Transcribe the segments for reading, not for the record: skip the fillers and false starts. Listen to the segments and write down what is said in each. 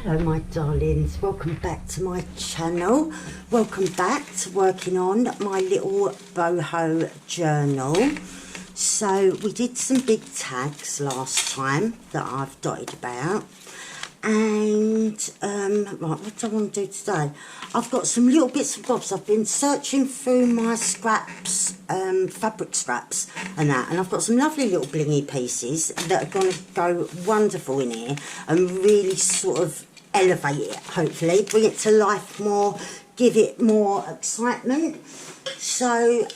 Hello my darlings, welcome back to my channel. Welcome back to working on my little boho journal. So we did some big tags last time that I've dotted about, and right, what do I want to do today? I've got some little bits and bobs. I've been searching through my scraps, fabric scraps and that, and I've got some lovely little blingy pieces that are going to go wonderful in here and really sort of elevate it, hopefully bring it to life more, give it more excitement. So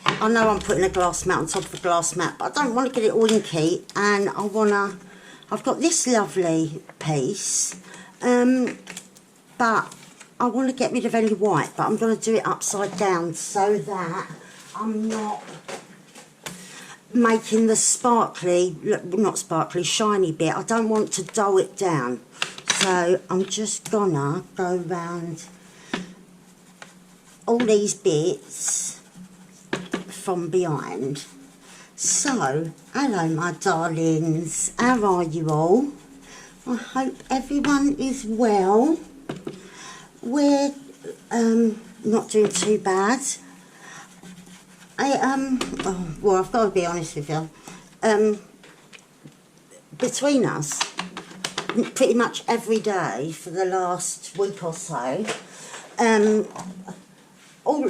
I know I'm putting a glass mat on top of a glass mat, but I don't want to get it all inky, and I've got this lovely piece, but I want to get rid of any white, but I'm going to do it upside down so that I'm not making the sparkly, not sparkly, shiny bit. I don't want to dull it down. So I'm just gonna go round all these bits from behind. So, hello my darlings, how are you all? I hope everyone is well. We're not doing too bad. Well, I've got to be honest with you. Between us, pretty much every day for the last week or so,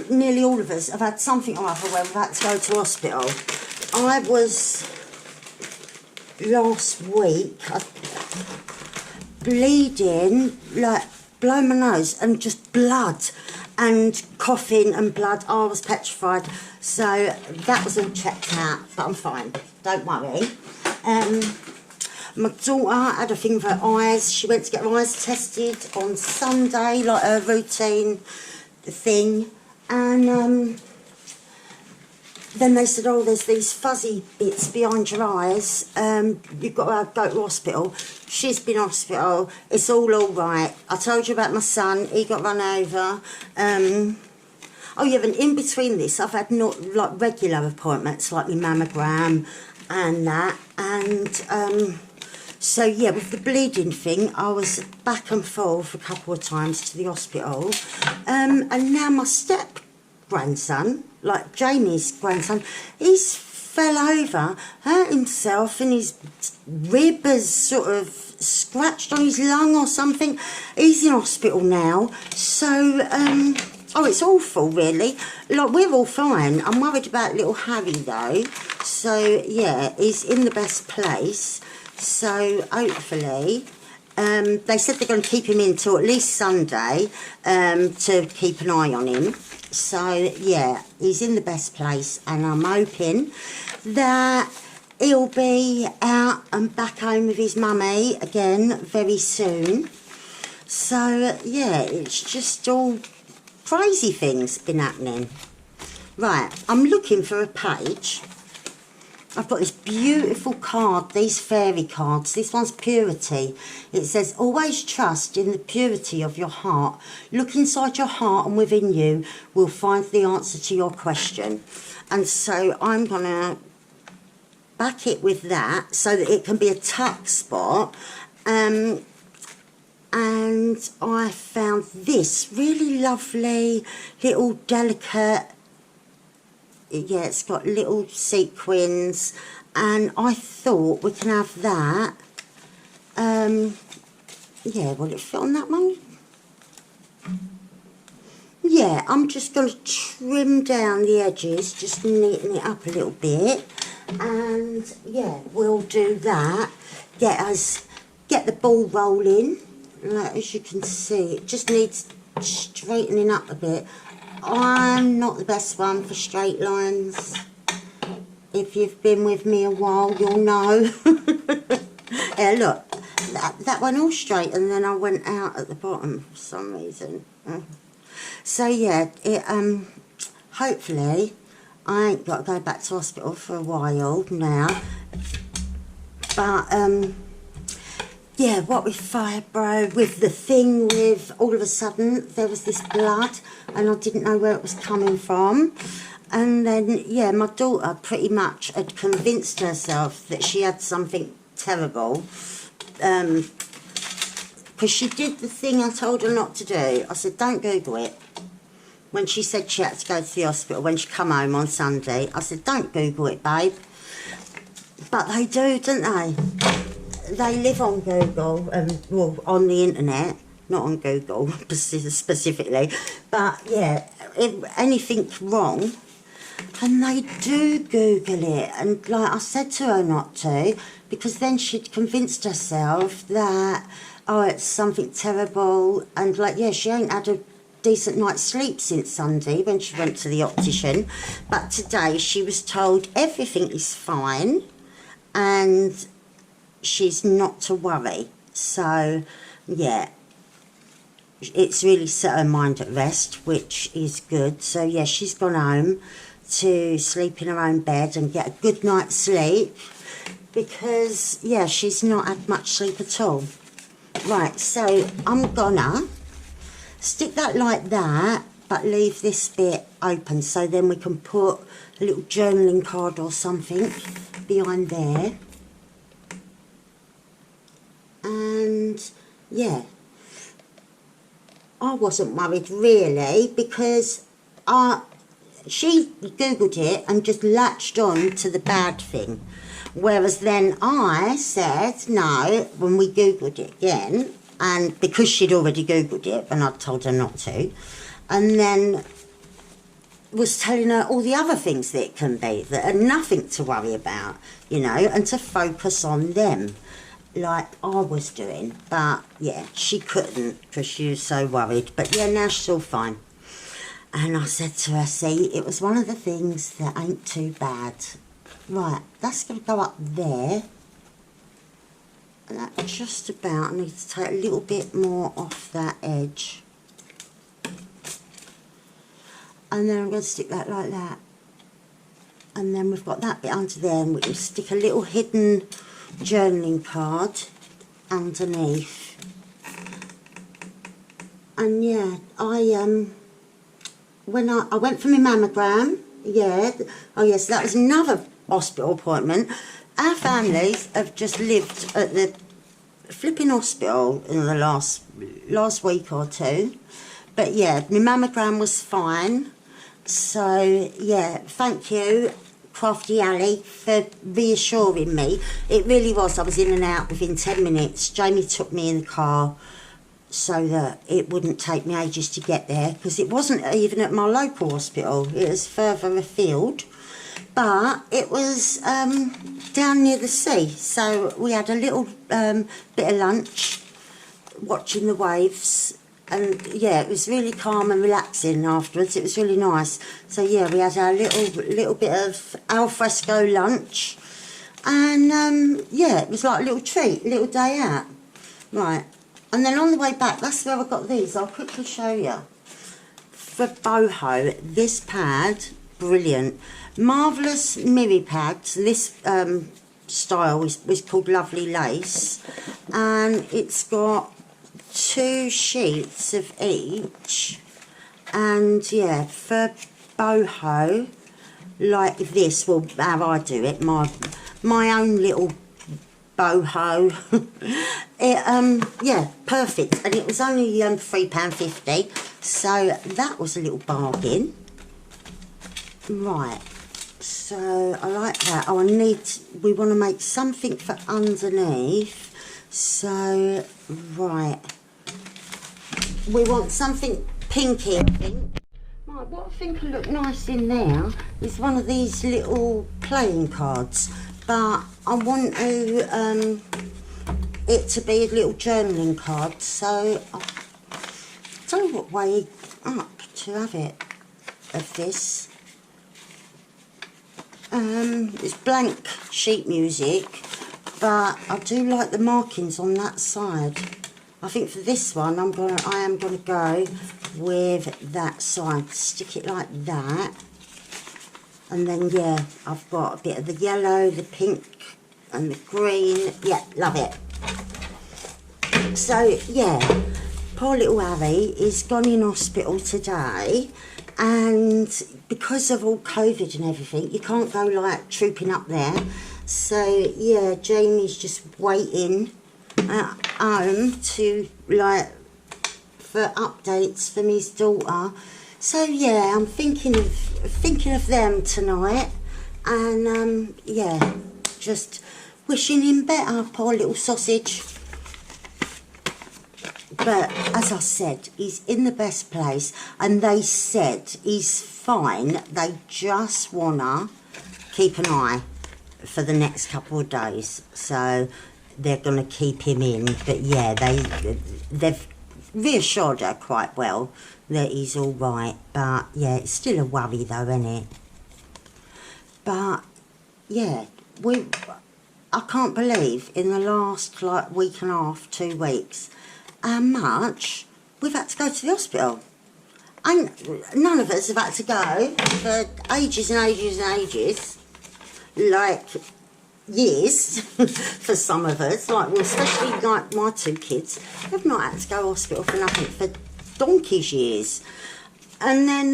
nearly all of us have had something or other where we've had to go to hospital. I was last week bleeding, like blowing my nose and just blood and coughing and blood. I was petrified. So that was all checked out, but I'm fine, don't worry. My daughter had a thing with her eyes. She went to get her eyes tested on Sunday, like a routine thing, and then they said, oh, there's these fuzzy bits behind your eyes, you've got to go to hospital. She's been in hospital, it's all right. I told you about my son, he got run over. Oh yeah, and in between this, I've had not like regular appointments, like my mammogram and that, and so yeah, with the bleeding thing, I was back and forth a couple of times to the hospital, and now my step-grandson, like Jamie's grandson, he's fell over, hurt himself, and his rib has sort of scratched on his lung or something. He's in hospital now, so oh, it's awful, really. Like, we're all fine. I'm worried about little Harry, though. So, yeah, he's in the best place. So, hopefully, they said they're going to keep him in till at least Sunday to keep an eye on him. So, yeah, he's in the best place. And I'm hoping that he'll be out and back home with his mummy again very soon. So, yeah, it's just all crazy things been happening. Right, I'm looking for a page. I've got this beautiful card, these fairy cards. This one's purity. It says, always trust in the purity of your heart. Look inside your heart and within you will find the answer to your question. And so I'm going to back it with that so that it can be a tuck spot. And I found this really lovely little delicate, yeah, it's got little sequins, and I thought we can have that. Yeah, will it fit on that one? Yeah, I'm just going to trim down the edges, just neaten it up a little bit, and yeah, we'll do that. Get the ball rolling. Like, as you can see, it just needs straightening up a bit. I'm not the best one for straight lines. If you've been with me a while, you'll know. Yeah, look, that went all straight, and then I went out at the bottom for some reason. So yeah, hopefully I ain't got to go back to hospital for a while now. But yeah, what with fibro, with the thing with all of a sudden there was this blood and I didn't know where it was coming from. And then, yeah, my daughter pretty much had convinced herself that she had something terrible. because she did the thing I told her not to do. I said, don't Google it. When she said she had to go to the hospital, when she come home on Sunday, I said, don't Google it, babe. But they do, don't they? They live on Google, well, on the internet, not on Google specifically. But, yeah, if anything's wrong, and they do Google it. And, like, I said to her not to, because then she'd convinced herself that, oh, it's something terrible. And, like, yeah, she ain't had a decent night's sleep since Sunday when she went to the optician. But today she was told everything is fine and she's not to worry. So, yeah, it's really set her mind at rest, which is good. So, yeah, she's gone home to sleep in her own bed and get a good night's sleep because, yeah, she's not had much sleep at all. Right, so I'm gonna stick that like that, but leave this bit open so then we can put a little journaling card or something behind there. And, yeah, I wasn't worried really because she Googled it and just latched on to the bad thing. Whereas then I said, no, when we Googled it again, and because she'd already Googled it and I'd told her not to, and then was telling her all the other things that it can be, that are nothing to worry about, you know, and to focus on them, like I was doing. But, yeah, she couldn't because she was so worried. But, yeah, now she's all fine. And I said to her, see, it was one of the things that ain't too bad. Right, that's going to go up there. And that just about, I need to take a little bit more off that edge. And then I'm going to stick that like that. And then we've got that bit under there, and we can stick a little hidden journaling card underneath. And yeah, when I went for my mammogram, yeah, oh yes, that was another hospital appointment. Our families have just lived at the flipping hospital in the last week or two. But yeah, my mammogram was fine. So yeah, thank you, Crafty Ali, for reassuring me. It really was. I was in and out within 10 minutes. Jamie took me in the car so that it wouldn't take me ages to get there, because it wasn't even at my local hospital. It was further afield. But it was down near the sea, so we had a little bit of lunch, watching the waves, and yeah, it was really calm and relaxing afterwards. It was really nice. So yeah, we had our little bit of al fresco lunch, and yeah, it was like a little treat, a little day out. Right, and then on the way back, that's where I got these. I'll quickly show you. For boho, this pad, brilliant. Marvellous mirror pads. This style is called Lovely Lace, and it's got 2 sheets of each. And yeah, for boho like this, well, how I do it, my own little boho. Yeah, perfect. And it was only £3.50, so that was a little bargain. Right, so I like that. Oh, we want to make something for underneath. So, right, we want something pinky, I think. Right, what I think will look nice in there is one of these little playing cards, but I want it to be a little journaling card, so I don't know what way up to have it of this. It's blank sheet music, but I do like the markings on that side. I think for this one, I am gonna go with that side. Stick it like that, and then yeah, I've got a bit of the yellow, the pink, and the green. Yeah, love it. So yeah, poor little Harry is gone in hospital today. And because of all COVID and everything, you can't go like trooping up there. So yeah, Jamie's just waiting. home to, like, for updates from his daughter. So yeah, I'm thinking of them tonight, and yeah, just wishing him better, poor little sausage. But as I said, he's in the best place, and they said he's fine. They just wanna keep an eye for the next couple of days, so they're gonna keep him in. But yeah, they've reassured her quite well that he's all right. But yeah, it's still a worry though, isn't it? But yeah, I can't believe in the last like week and a half, 2 weeks, how much we've had to go to the hospital. And none of us have had to go for ages and ages and ages, like years for some of us, like, well, especially like my 2 kids, they've not had to go to hospital for nothing for donkey's years. And then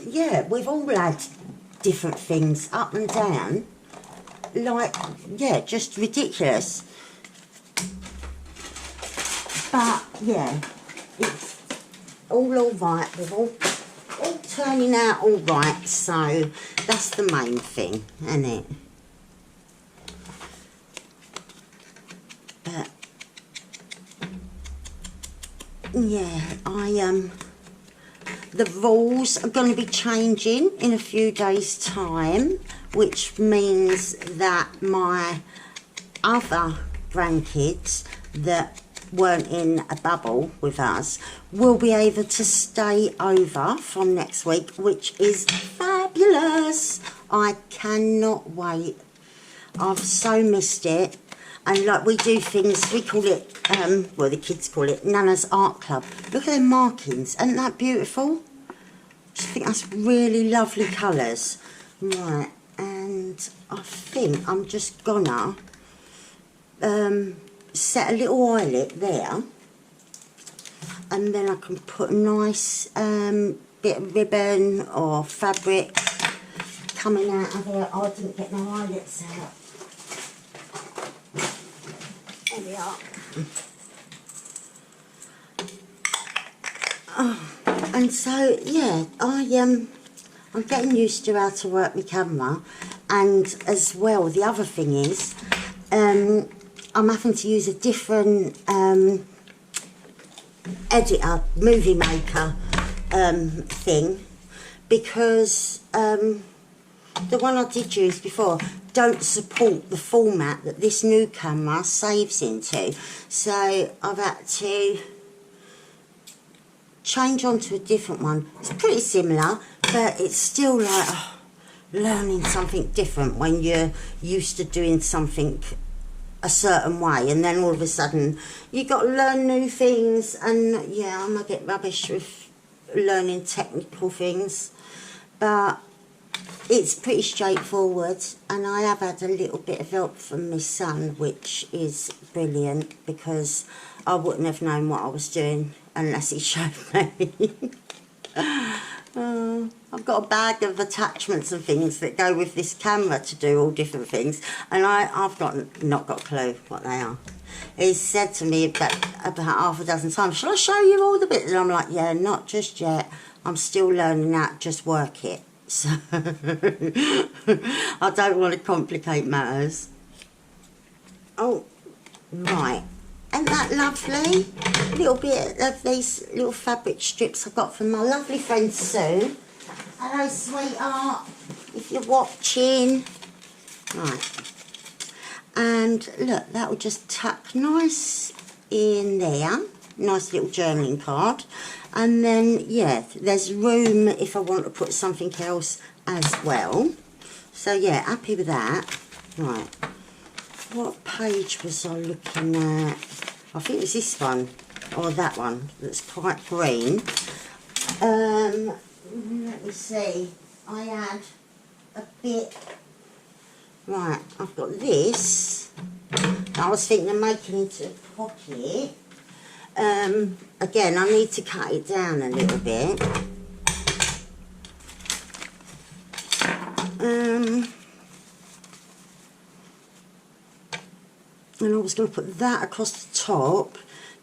yeah, we've all had different things up and down, like, yeah, just ridiculous. But yeah, it's all right. We're all turning out all right, so that's the main thing, isn't it? But yeah, the rules are going to be changing in a few days' time, which means that my other grandkids that weren't in a bubble with us will be able to stay over from next week, which is fabulous. I cannot wait. I've so missed it. And like, we do things, we call it, well, the kids call it Nana's Art Club. Look at them markings, isn't that beautiful? I just think that's really lovely colours. Right, and I think I'm just gonna set a little eyelet there, and then I can put a nice bit of ribbon or fabric coming out of there. Oh, I didn't get my eyelets out. There we are. Oh, and so yeah, I'm getting used to how to work my camera, and as well, the other thing is, I'm having to use a different editor, movie maker thing, because the one I did use before don't support the format that this new camera saves into. So I've had to change onto a different one. It's pretty similar, but it's still like learning something different when you're used to doing something a certain way, and then all of a sudden you got to learn new things. And yeah, I'm a bit rubbish with learning technical things, but it's pretty straightforward, and I have had a little bit of help from my son, which is brilliant, because I wouldn't have known what I was doing unless he showed me. I've got a bag of attachments and things that go with this camera to do all different things, and I've not got a clue what they are. He's said to me about half a dozen times, shall I show you all the bits? And I'm like, yeah, not just yet. I'm still learning how to just work it. So I don't want to complicate matters. Oh, right. Isn't that lovely? A little bit of these little fabric strips I got from my lovely friend Sue. Hello, sweetheart, if you're watching. Right. And look, that will just tuck nice in there. Nice little journaling card. And then, yeah, there's room if I want to put something else as well. So, yeah, happy with that. Right. What page was I looking at? I think it was this one, or that one, that's quite green. Let me see. I had a bit... Right, I've got this. I was thinking of making into a pocket. Again, I need to cut it down a little bit. And I was going to put that across the top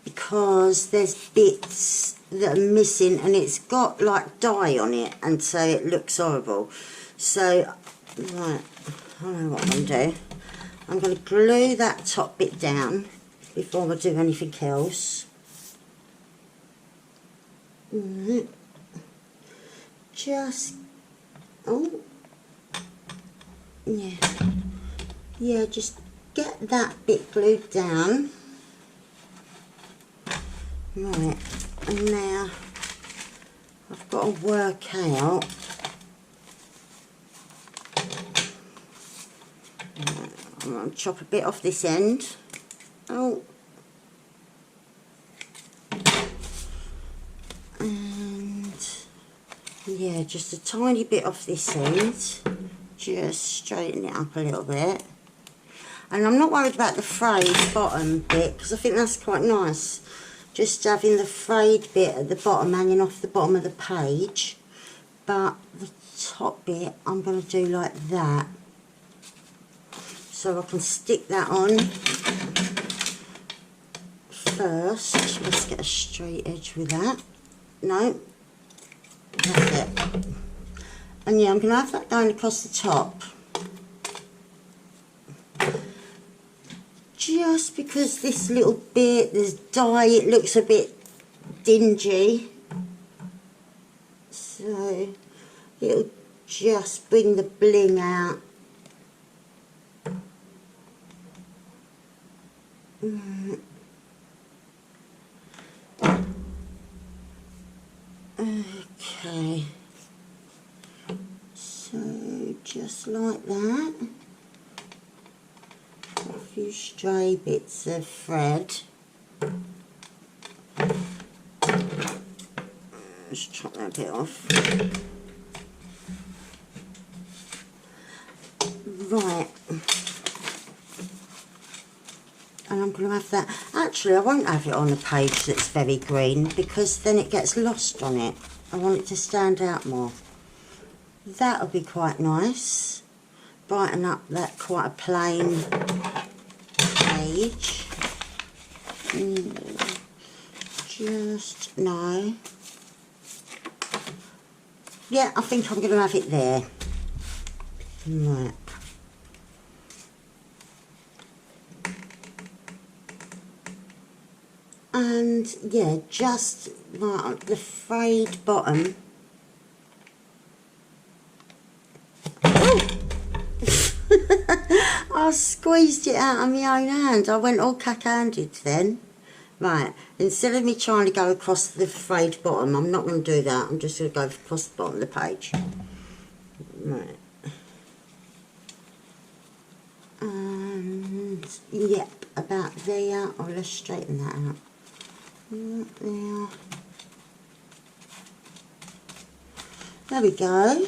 because there's bits that are missing and it's got like dye on it, and so it looks horrible. So, right, I know what I'm going to do. I'm going to glue that top bit down before I do anything else. Just, oh, yeah, just get that bit glued down. Right, and now I've got to work out. I'm going to chop a bit off this end. Oh. And yeah, just a tiny bit off this end. Just straighten it up a little bit. And I'm not worried about the frayed bottom bit because I think that's quite nice. Just having the frayed bit at the bottom hanging off the bottom of the page. But the top bit I'm going to do like that. So I can stick that on first. Let's get a straight edge with that. No, that's it. And yeah, I'm going to have that going across the top. Just because this little bit, there's dye, it looks a bit dingy. So it'll just bring the bling out. Okay, so just like that, a few stray bits of thread. Let's chop that bit off. Right. And I'm going to have that. Actually, I won't have it on a page that's very green because then it gets lost on it. I want it to stand out more. That'll be quite nice. Brighten up that quite a plain page. Just, no. Yeah, I think I'm going to have it there. Right. And yeah, just like the frayed bottom. Oh! I squeezed it out of my own hand. I went all cack-handed then. Right, instead of me trying to go across the frayed bottom, I'm not going to do that. I'm just going to go across the bottom of the page. Right. And yep, about there. Oh, let's straighten that out. There. There we go.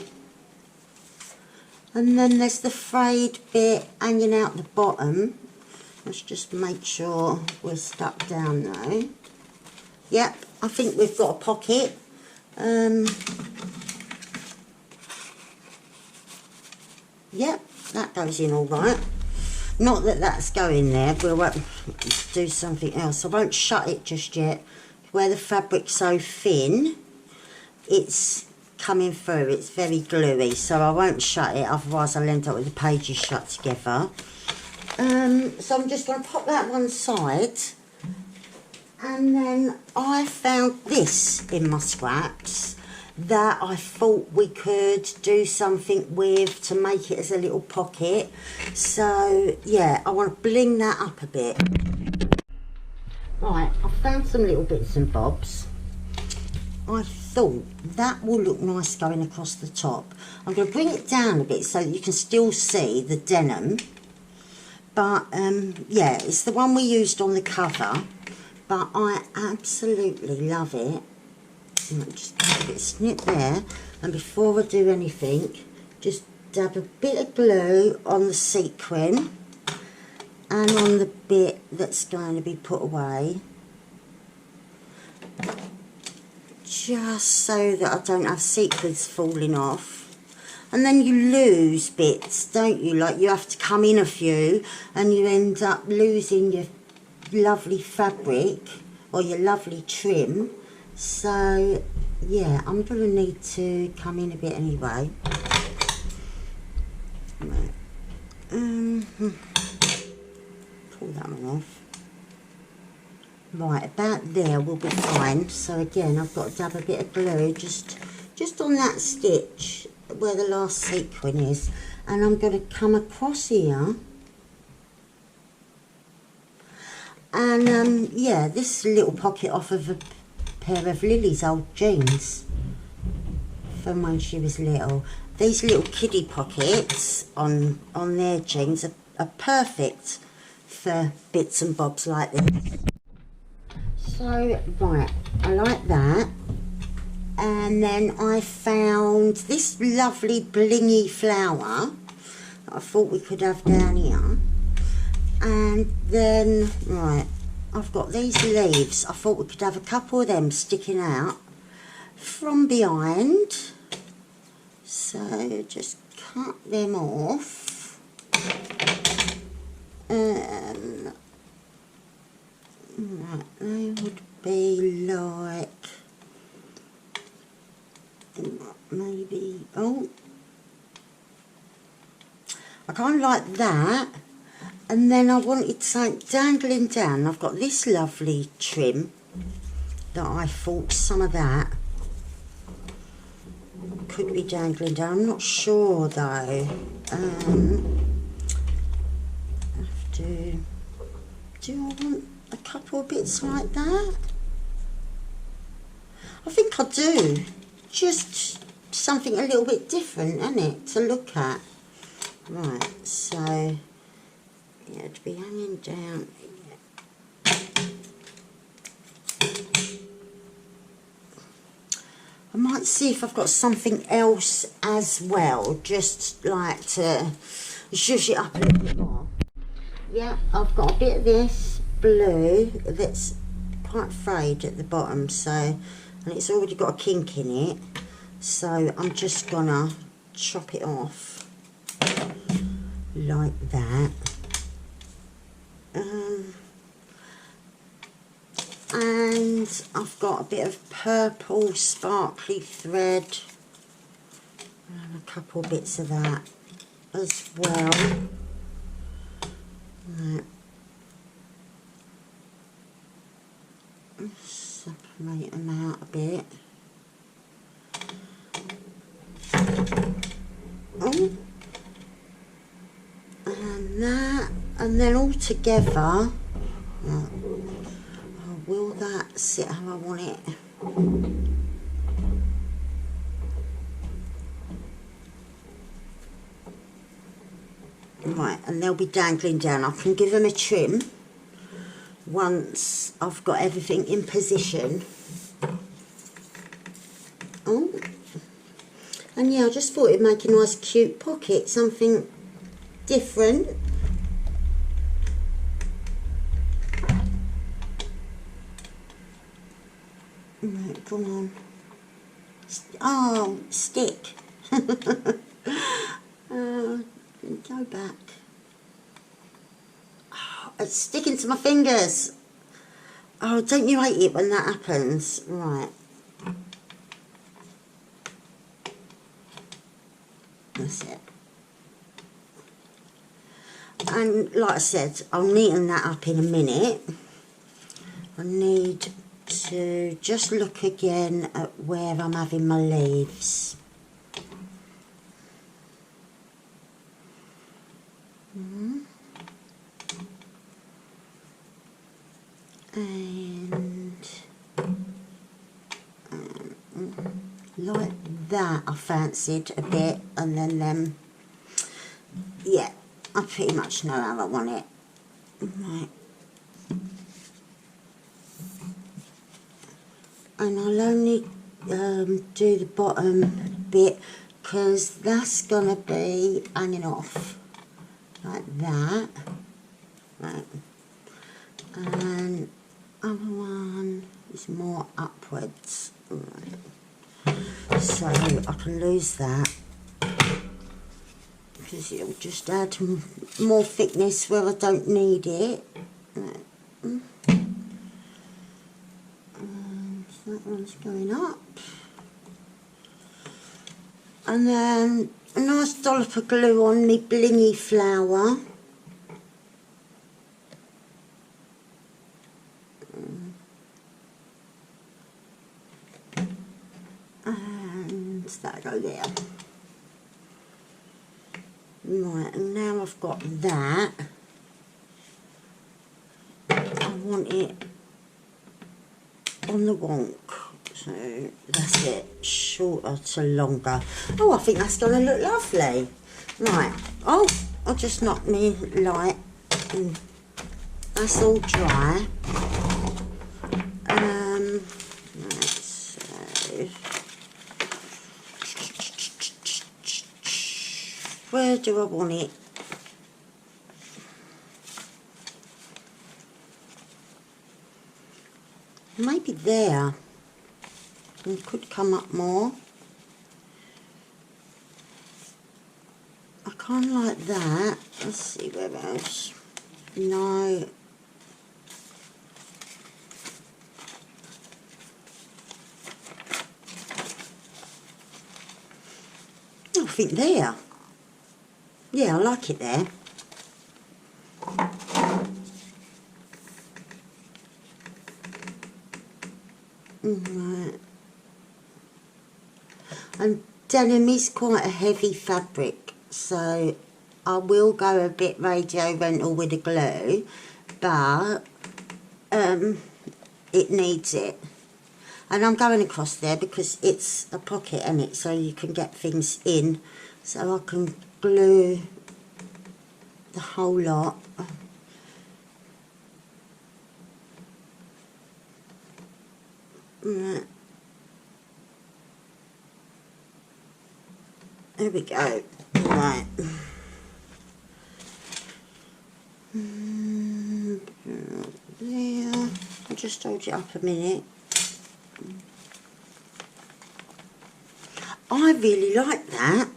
And then there's the frayed bit hanging out the bottom. Let's just make sure we're stuck down though. Yep, I think we've got a pocket. Yep, that goes in all right. Not that that's going there, we'll do something else. I won't shut it just yet. Where the fabric's so thin, it's coming through, it's very gluey, so I won't shut it, otherwise I'll end up with the pages shut together. So I'm just going to pop that one side, and then I found this in my scraps that I thought we could do something with to make it as a little pocket. So yeah, I want to bling that up a bit. Right, I found some little bits and bobs. I thought that will look nice going across the top. I'm going to bring it down a bit so that you can still see the denim. But yeah, it's the one we used on the cover, but I absolutely love it. Just give it a snip there, and before I do anything, just dab a bit of glue on the sequin and on the bit that's going to be put away, just so that I don't have sequins falling off. And then you lose bits, don't you? Like you have to come in a few and you end up losing your lovely fabric or your lovely trim. So yeah, I'm going to need to come in a bit anyway. Pull that one off. Right, about there will be fine. So again, I've got to dab a bit of glue just on that stitch where the last sequin is, and I'm going to come across here. And yeah, this little pocket off of a pair of Lily's old jeans from when she was little. These little kiddie pockets on their jeans are perfect for bits and bobs like this. So right, I like that. And then I found this lovely blingy flower that I thought we could have down here. And then, right, I've got these leaves. I thought we could have a couple of them sticking out from behind. So just cut them off. Right, they would be like, maybe, oh, I kind of like that. And then I wanted something dangling down. I've got this lovely trim that I thought some of that could be dangling down. I'm not sure though. Do I want a couple of bits like that? I think I do. Just something a little bit different, isn't it, to look at? Right, so yeah, to be hanging down. I might see if I've got something else as well, just like to zhuzh it up a little bit more. Yeah, I've got a bit of this blue that's quite frayed at the bottom, so, and it's already got a kink in it, so I'm just gonna chop it off like that. And I've got a bit of purple sparkly thread and a couple bits of that as well. Right. Separate them out a bit. Oh, and that, and then all together. Will that sit how I want it? Right, and they'll be dangling down. I can give them a trim once I've got everything in position. Oh, and yeah, I just thought it'd make a nice cute pocket, something different. Right, come on. Oh, stick. Go back. Oh, it's sticking to my fingers. Oh, don't you hate it when that happens? Right. That's it. And like I said, I'll neaten that up in a minute. I need to just look again at where I'm having my leaves. And like that I fancied a bit, and then yeah, I pretty much know how I want it. Right. And I'll only do the bottom bit because that's gonna be hanging off like that. Right. And other one is more upwards. Right. So I can lose that because it'll just add more thickness where I don't need it. Right. That one's going up. And then a nice dollop of glue on my blingy flower. And that'll go there. Right, and now I've got that. I want it on the wonk. So that's it, shorter to longer. Oh, I think that's going to look lovely. Right, oh, I'll just knock me light. That's all dry. Right, so where do I want it? Maybe there. It could come up more. I kind of like that. Let's see where else. No. I think there. Yeah, I like it there. Right. And denim is quite a heavy fabric, so I will go a bit radio rental with the glue, but it needs it. And I'm going across there because it's a pocket in it, so you can get things in. So I can glue the whole lot. Right. There we go. Right. There. I'll just hold it up a minute. I really like that.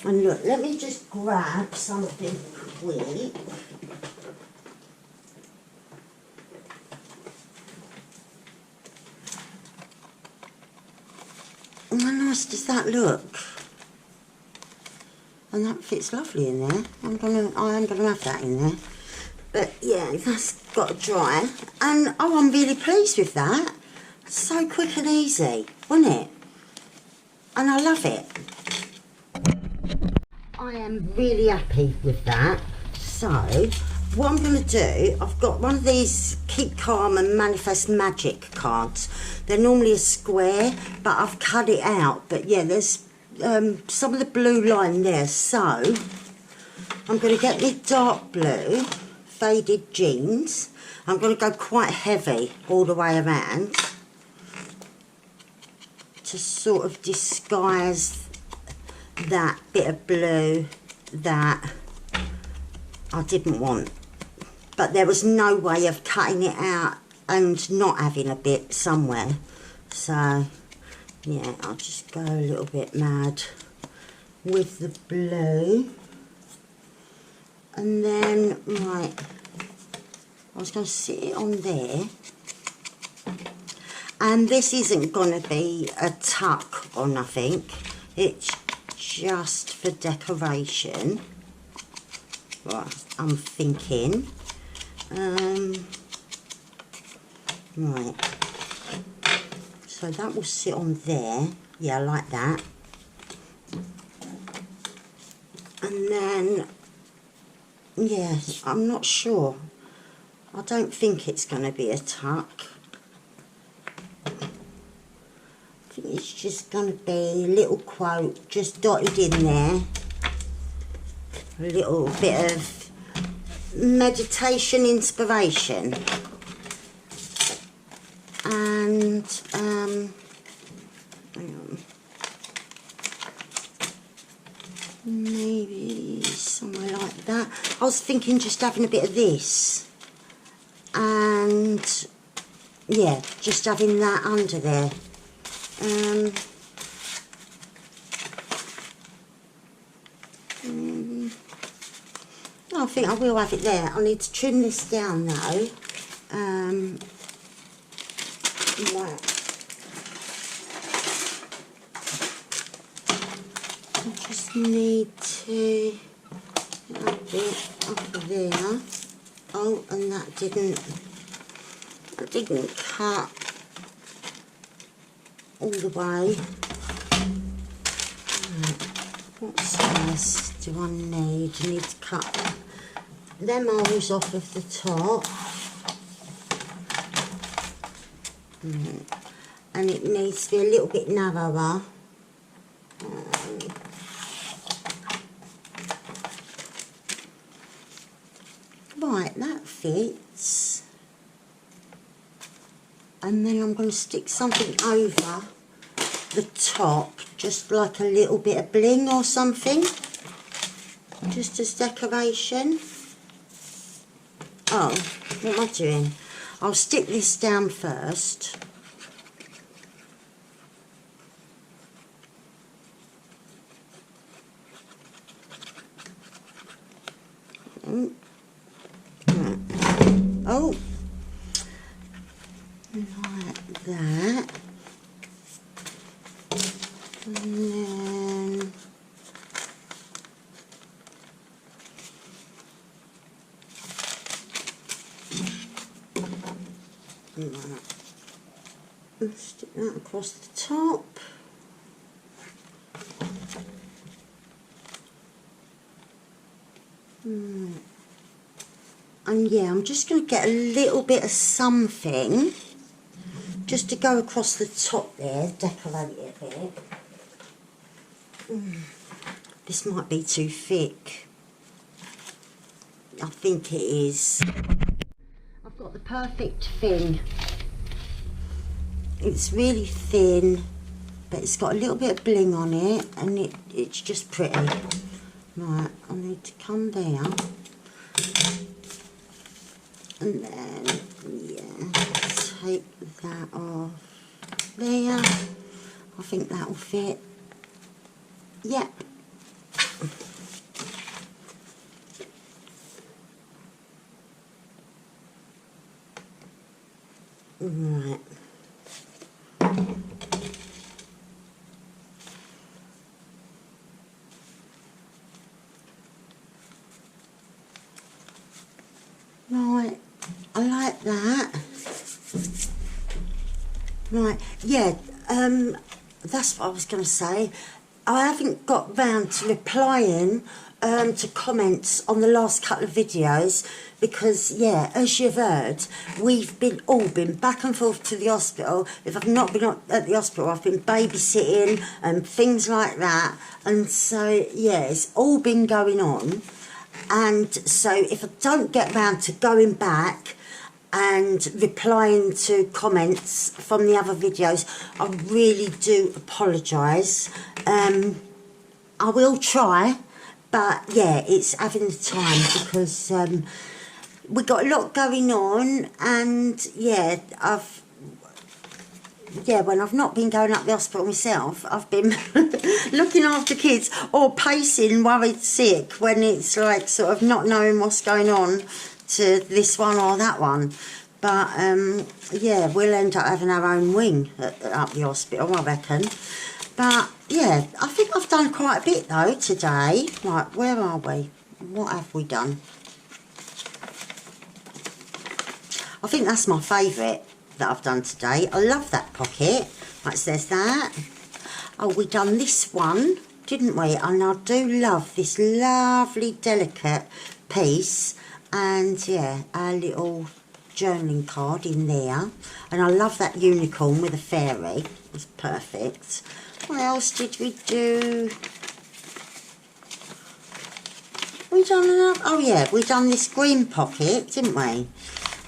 And look, let me just grab something quick. How nice does that look? And that fits lovely in there. I am gonna have that in there. But yeah, that's got to dry. And oh, I'm really pleased with that. So quick and easy, wasn't it? And I love it. I am really happy with that. So what I'm going to do, I've got one of these Keep Calm and Manifest Magic cards. They're normally a square, but I've cut it out. But yeah, there's some of the blue line there. So I'm going to get my dark blue faded jeans. I'm going to go quite heavy all the way around to sort of disguise that bit of blue that I didn't want. But there was no way of cutting it out and not having a bit somewhere. So yeah, I'll just go a little bit mad with the blue. And then, right, I was going to sit it on there. And this isn't going to be a tuck or nothing. It's just for decoration. Right, I'm thinking. Right. So that will sit on there. Yeah, I like that. And then, yeah, I'm not sure. I don't think it's going to be a tuck. I think it's just going to be a little quote just dotted in there. A little bit of meditation inspiration. And, hang on. Maybe somewhere like that. I was thinking just having a bit of this. And, yeah, just having that under there. I think I will have it there. I need to trim this down though. Right. I just need to add it up there. Oh, and that didn't cut all the way. Right. What size do I need? I need to cut them holes off of the top. And it needs to be a little bit narrower. Right, that fits. And then I'm going to stick something over the top, just like a little bit of bling or something, just as decoration. Oh, what am I doing? I'll stick this down first. Oh, like that. And then right. Stick that across the top. And yeah, I'm just going to get a little bit of something just to go across the top there, decorate it a bit. This might be too thick. I think it is. I've got the perfect thing. It's really thin, but it's got a little bit of bling on it, and it's just pretty. Right, I need to come there. And then, yeah, take that off there. I think that will fit. Yep. Right. Right, I like that. Right, yeah, that's what I was going to say. I haven't got round to replying to comments on the last couple of videos because, yeah, as you've heard, we've all been back and forth to the hospital. If I've not been at the hospital, I've been babysitting and things like that. And so, yeah, it's all been going on. And so if I don't get round to going back and replying to comments from the other videos, I really do apologise. I will try, but yeah, it's having the time because we've got a lot going on, and yeah, when I've not been going up the hospital myself, I've been looking after kids or pacing worried sick when it's like sort of not knowing what's going on to this one or that one. But yeah, we'll end up having our own wing up the hospital, I reckon. But yeah, I think I've done quite a bit though today. Right, where are we? What have we done? I think that's my favourite that I've done today. I love that pocket. Right, so there's that. Oh, we done this one, didn't we? And I do love this lovely delicate piece. And yeah, our little journaling card in there. And I love that unicorn with a fairy. It's perfect. What else did we do? We done enough? Oh yeah, we done this green pocket, didn't we?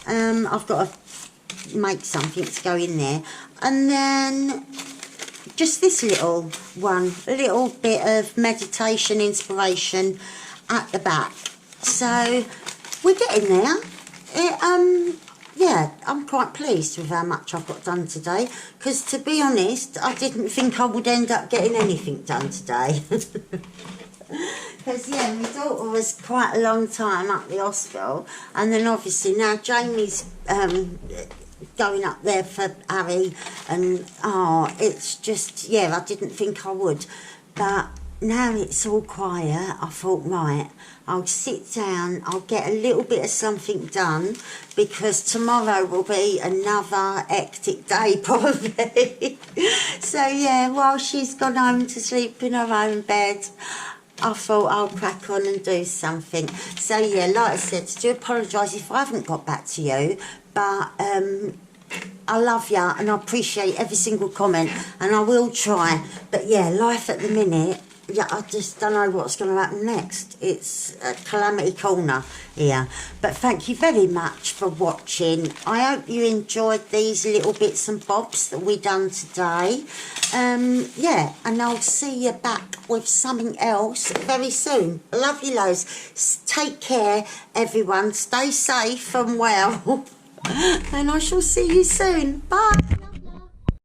I've got to make something to go in there. And then just this little one, a little bit of meditation inspiration at the back. So we're getting there. Yeah, I'm quite pleased with how much I've got done today, because to be honest, I didn't think I would end up getting anything done today. Because yeah, my daughter was quite a long time at the hospital, and then obviously now Jamie's going up there for Harry, and oh, it's just, yeah, I didn't think I would, but now it's all quiet. I thought, right, I'll sit down, I'll get a little bit of something done, because tomorrow will be another hectic day probably. So yeah, while she's gone home to sleep in her own bed, I thought I'll crack on and do something. So yeah, like I said, I do apologise if I haven't got back to you, but I love you and I appreciate every single comment, and I will try. But yeah, life at the minute, yeah, I just don't know what's going to happen next. It's a calamity corner here. But thank you very much for watching. I hope you enjoyed these little bits and bobs that we done today. Yeah, and I'll see you back with something else very soon. Love you loads. Take care, everyone. Stay safe and well. And I shall see you soon. Bye.